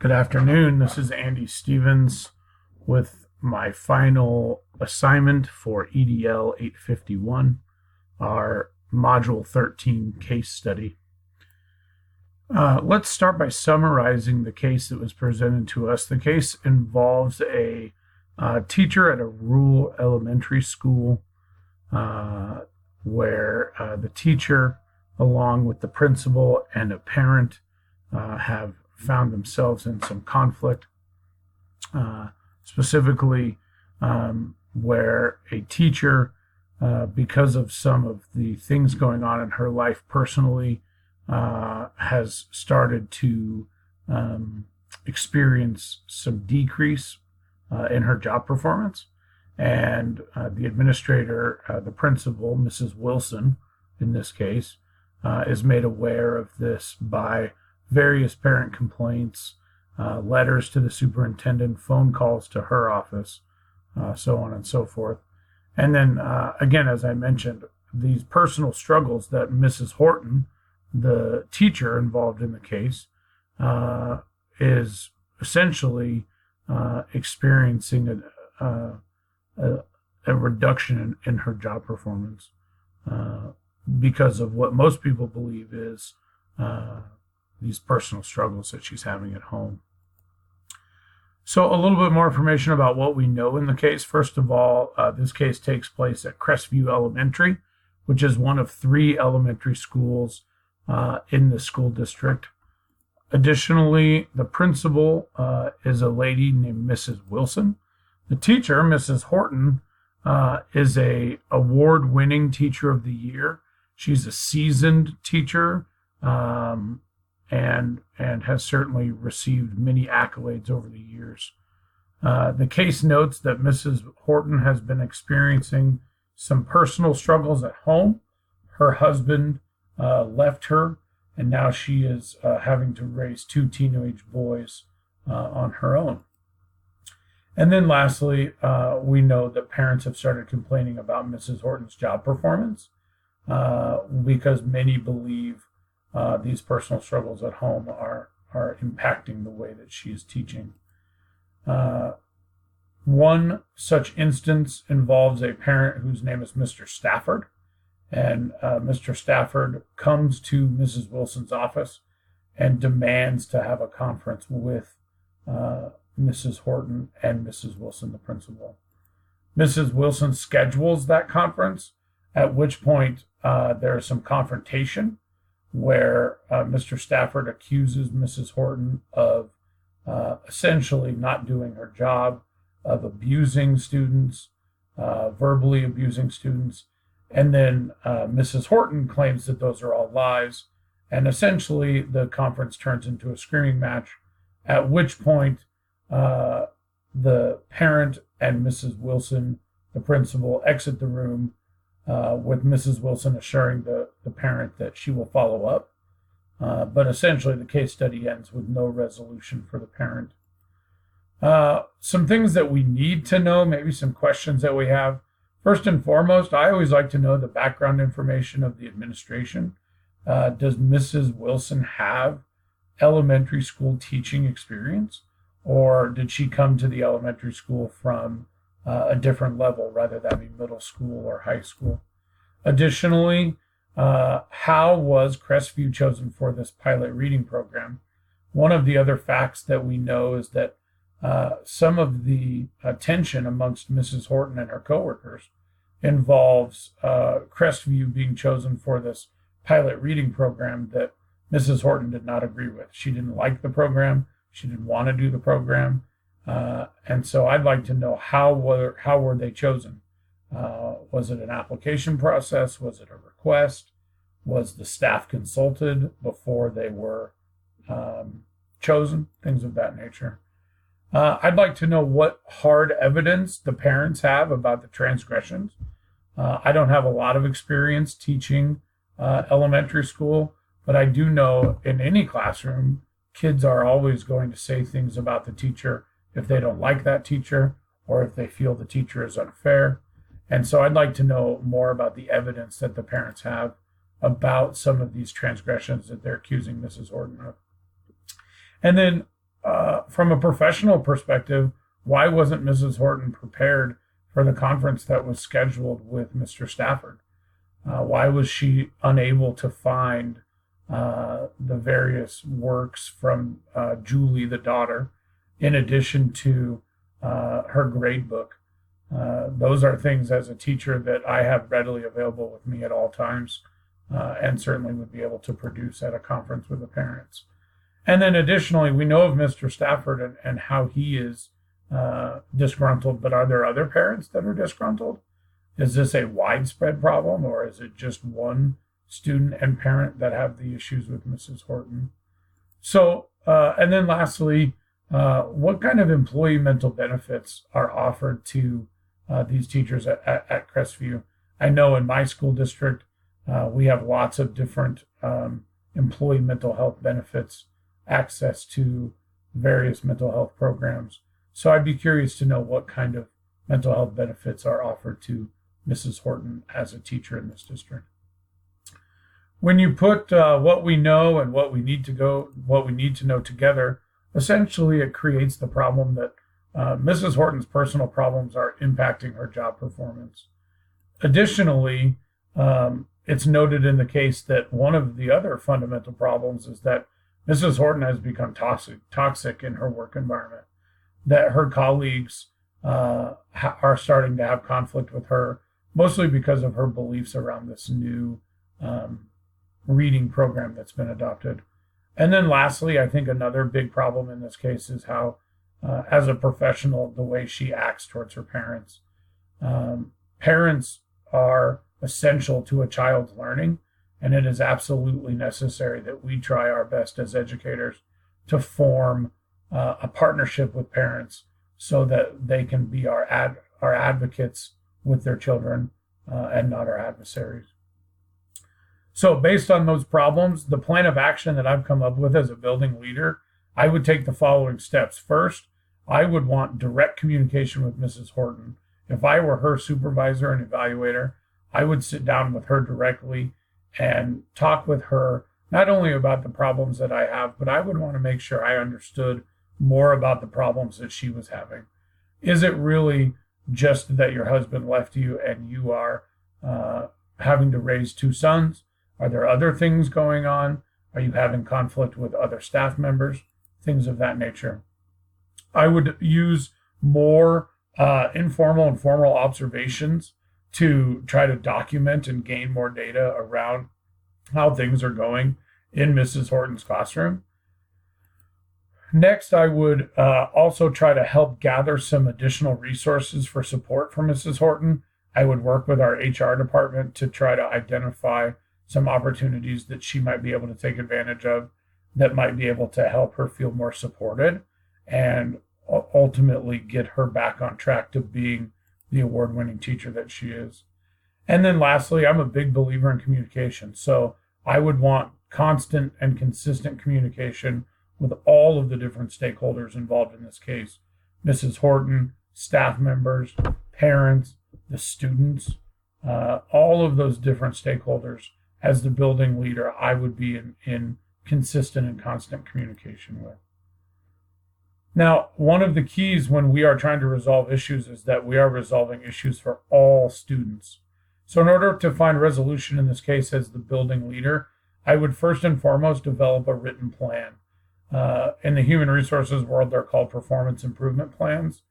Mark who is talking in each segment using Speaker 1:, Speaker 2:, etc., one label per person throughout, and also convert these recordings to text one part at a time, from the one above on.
Speaker 1: Good afternoon. This is Andy Stevens with my final assignment for EDL 851, our Module 13 case study. Let's start by summarizing the case that was presented to us. The case involves a teacher at a rural elementary school where the teacher, along with the principal and a parent, have found themselves in some conflict, specifically where a teacher, because of some of the things going on in her life personally, has started to experience some decrease in her job performance. And the administrator, the principal, Mrs. Wilson, in this case, is made aware of this by various parent complaints, letters to the superintendent, phone calls to her office, so on and so forth. And then, again, as I mentioned, these personal struggles that Mrs. Horton, the teacher involved in the case, is essentially experiencing a reduction in her job performance because of what most people believe is these personal struggles that she's having at home. So a little bit more information about what we know in the case. First of all, this case takes place at Crestview Elementary, which is one of 3 elementary schools in the school district. Additionally, the principal is a lady named Mrs. Wilson. The teacher, Mrs. Horton, is a award-winning teacher of the year. She's a seasoned teacher, and has certainly received many accolades over the years. The case notes that Mrs. Horton has been experiencing some personal struggles at home. Her husband left her, and now she is having to raise 2 teenage boys on her own. And then lastly, we know that parents have started complaining about Mrs. Horton's job performance because many believe these personal struggles at home are impacting the way that she is teaching. One such instance involves a parent whose name is Mr. Stafford. And Mr. Stafford comes to Mrs. Wilson's office and demands to have a conference with Mrs. Horton and Mrs. Wilson, the principal. Mrs. Wilson schedules that conference, at which point there is some confrontation where Mr. Stafford accuses Mrs. Horton of essentially not doing her job, of abusing students, verbally abusing students. And then Mrs. Horton claims that those are all lies. And essentially the conference turns into a screaming match, at which point the parent and Mrs. Wilson, the principal, exit the room, with Mrs. Wilson assuring the parent that she will follow up. But essentially, the case study ends with no resolution for the parent. Some things that we need to know, maybe some questions that we have. First and foremost, I always like to know the background information of the administration. Does Mrs. Wilson have elementary school teaching experience? Or did she come to the elementary school from a different level, rather that be middle school or high school? Additionally, how was Crestview chosen for this pilot reading program? One of the other facts that we know is that some of the tension amongst Mrs. Horton and her coworkers involves Crestview being chosen for this pilot reading program that Mrs. Horton did not agree with. She didn't like the program. She didn't want to do the program. And so I'd like to know how were they chosen? Was it an application process? Was it a request? Was the staff consulted before they were chosen? Things of that nature. I'd like to know what hard evidence the parents have about the transgressions. I don't have a lot of experience teaching elementary school, but I do know in any classroom, kids are always going to say things about the teacher if they don't like that teacher or if they feel the teacher is unfair. And so I'd like to know more about the evidence that the parents have about some of these transgressions that they're accusing Mrs. Horton of. And then from a professional perspective, why wasn't Mrs. Horton prepared for the conference that was scheduled with Mr. Stafford? Why was she unable to find the various works from Julie, the daughter, in addition to her grade book? Those are things as a teacher that I have readily available with me at all times, and certainly would be able to produce at a conference with the parents. And then additionally, we know of Mr. Stafford and how he is disgruntled, but are there other parents that are disgruntled? Is this a widespread problem, or is it just one student and parent that have the issues with Mrs. Horton? So, and then lastly, what kind of employee mental benefits are offered to these teachers at Crestview? I know in my school district, we have lots of different employee mental health benefits, access to various mental health programs. So I'd be curious to know what kind of mental health benefits are offered to Mrs. Horton as a teacher in this district. When you put what we know and what we need to know together, essentially it creates the problem that Mrs. Horton's personal problems are impacting her job performance. Additionally, it's noted in the case that one of the other fundamental problems is that Mrs. Horton has become toxic in her work environment, that her colleagues are starting to have conflict with her, mostly because of her beliefs around this new reading program that's been adopted. And then lastly, I think another big problem in this case is how, as a professional, the way she acts towards her parents. Parents are essential to a child's learning, and it is absolutely necessary that we try our best as educators to form a partnership with parents so that they can be our advocates with their children and not our adversaries. So based on those problems, the plan of action that I've come up with as a building leader, I would take the following steps. First, I would want direct communication with Mrs. Horton. If I were her supervisor and evaluator, I would sit down with her directly and talk with her, not only about the problems that I have, but I would want to make sure I understood more about the problems that she was having. Is it really just that your husband left you and you are having to raise two sons? Are there other things going on? Are you having conflict with other staff members? Things of that nature. I would use more informal and formal observations to try to document and gain more data around how things are going in Mrs. Horton's classroom. Next, I would also try to help gather some additional resources for support for Mrs. Horton. I would work with our HR department to try to identify some opportunities that she might be able to take advantage of that might be able to help her feel more supported and ultimately get her back on track to being the award-winning teacher that she is. And then lastly, I'm a big believer in communication. So I would want constant and consistent communication with all of the different stakeholders involved in this case. Mrs. Horton, staff members, parents, the students, all of those different stakeholders. As the building leader, I would be in consistent and constant communication with. Now, one of the keys when we are trying to resolve issues is that we are resolving issues for all students. So in order to find resolution in this case as the building leader, I would first and foremost develop a written plan. In the human resources world, they're called performance improvement plans,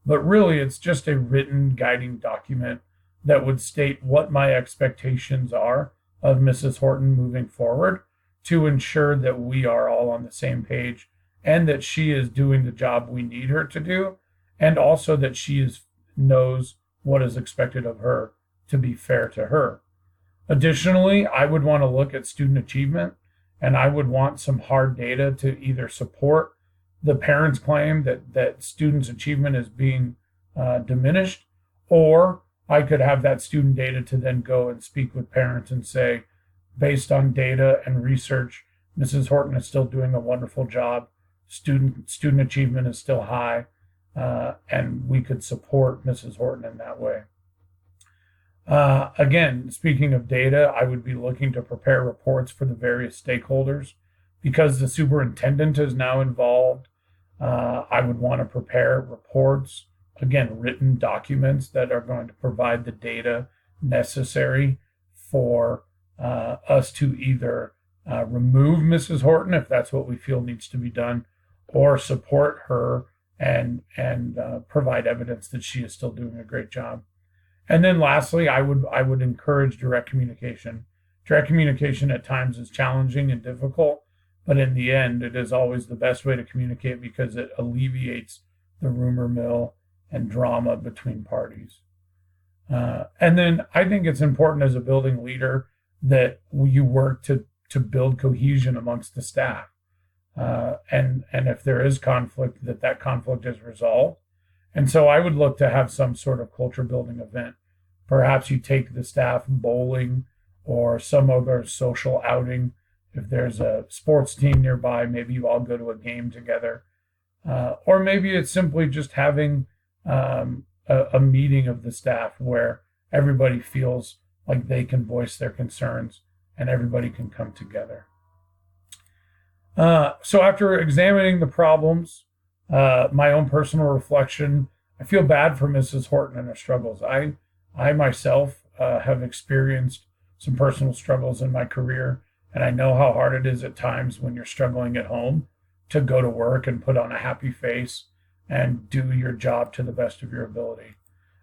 Speaker 1: but really it's just a written guiding document that would state what my expectations are of Mrs. Horton moving forward to ensure that we are all on the same page and that she is doing the job we need her to do, and also that she knows what is expected of her to be fair to her. Additionally, I would want to look at student achievement, and I would want some hard data to either support the parents' claim that students' achievement is being diminished, or I could have that student data to then go and speak with parents and say, based on data and research, Mrs. Horton is still doing a wonderful job. Student achievement is still high, and we could support Mrs. Horton in that way. Again, speaking of data, I would be looking to prepare reports for the various stakeholders. Because the superintendent is now involved, I would want to prepare reports, again, written documents that are going to provide the data necessary for us to either remove Mrs. Horton if that's what we feel needs to be done, or support her and provide evidence that she is still doing a great job. And then lastly, I would encourage direct communication. Direct communication at times is challenging and difficult, but in the end, it is always the best way to communicate because it alleviates the rumor mill and drama between parties. And then I think it's important as a building leader that you work to build cohesion amongst the staff. And if there is conflict, that conflict is resolved. And so I would look to have some sort of culture building event. Perhaps you take the staff bowling or some other social outing. If there's a sports team nearby, maybe you all go to a game together. Or maybe it's simply just having a meeting of the staff where everybody feels like they can voice their concerns and everybody can come together. So after examining the problems, my own personal reflection, I feel bad for Mrs. Horton and her struggles. I myself have experienced some personal struggles in my career, and I know how hard it is at times when you're struggling at home to go to work and put on a happy face and do your job to the best of your ability.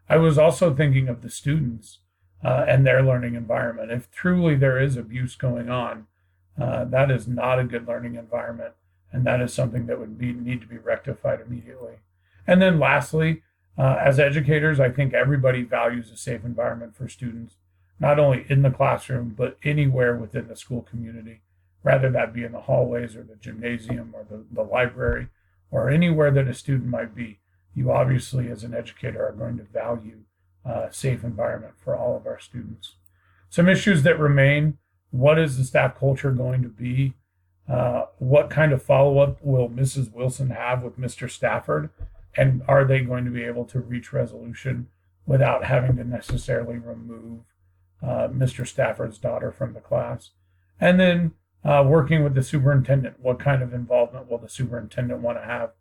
Speaker 1: I was also thinking of the students and their learning environment. If truly there is abuse going on, that is not a good learning environment, and that is something that would need to be rectified immediately. And then lastly, as educators, I think everybody values a safe environment for students, not only in the classroom, but anywhere within the school community, rather that be in the hallways or the gymnasium or the library or anywhere that a student might be. You obviously, as an educator, are going to value a safe environment for all of our students. Some issues that remain: what is the staff culture going to be? What kind of follow-up will Mrs. Wilson have with Mr. Stafford? And are they going to be able to reach resolution without having to necessarily remove Mr. Stafford's daughter from the class? And then working with the superintendent, what kind of involvement will the superintendent want to have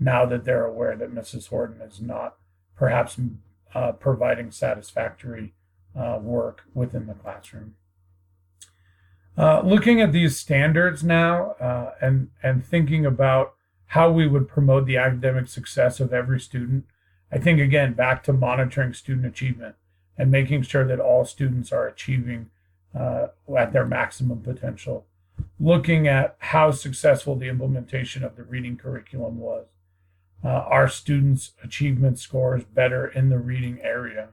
Speaker 1: now that they're aware that Mrs. Horton is not perhaps providing satisfactory work within the classroom? Looking at these standards now and thinking about how we would promote the academic success of every student, I think, again, back to monitoring student achievement and making sure that all students are achieving at their maximum potential. Looking at how successful the implementation of the reading curriculum was. Are students' achievement scores better in the reading area?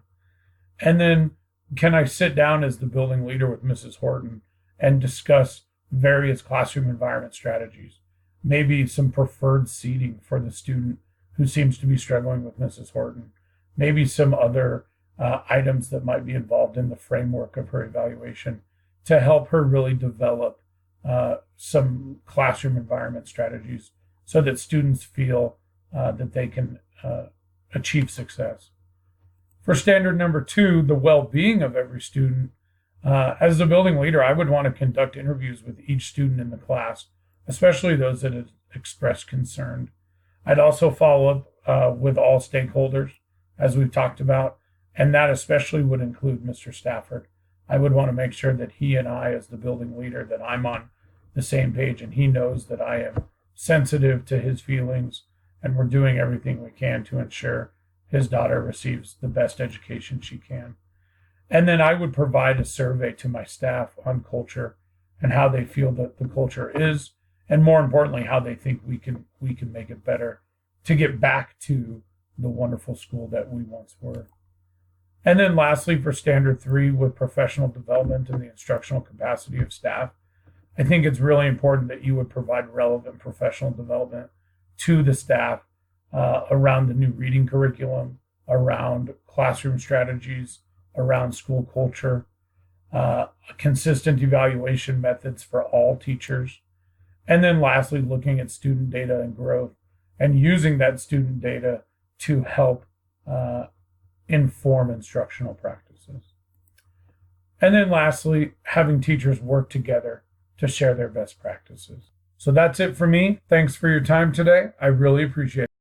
Speaker 1: And then can I sit down as the building leader with Mrs. Horton and discuss various classroom environment strategies? Maybe some preferred seating for the student who seems to be struggling with Mrs. Horton. Maybe some other items that might be involved in the framework of her evaluation to help her really develop some classroom environment strategies so that students feel that they can achieve success. For standard number 2, the well-being of every student, as the building leader, I would want to conduct interviews with each student in the class, especially those that have expressed concern. I'd also follow up with all stakeholders, as we've talked about, and that especially would include Mr. Stafford. I would want to make sure that he and I, as the building leader, that I'm on the same page and he knows that I am sensitive to his feelings and we're doing everything we can to ensure his daughter receives the best education she can. And then I would provide a survey to my staff on culture and how they feel that the culture is, and more importantly, how they think we can make it better to get back to the wonderful school that we once were. And then lastly, for standard 3, with professional development and the instructional capacity of staff, I think it's really important that you would provide relevant professional development to the staff around the new reading curriculum, around classroom strategies, around school culture, consistent evaluation methods for all teachers. And then lastly, looking at student data and growth and using that student data to help inform instructional practices. And then lastly, having teachers work together to share their best practices. So that's it for me. Thanks for your time today. I really appreciate it.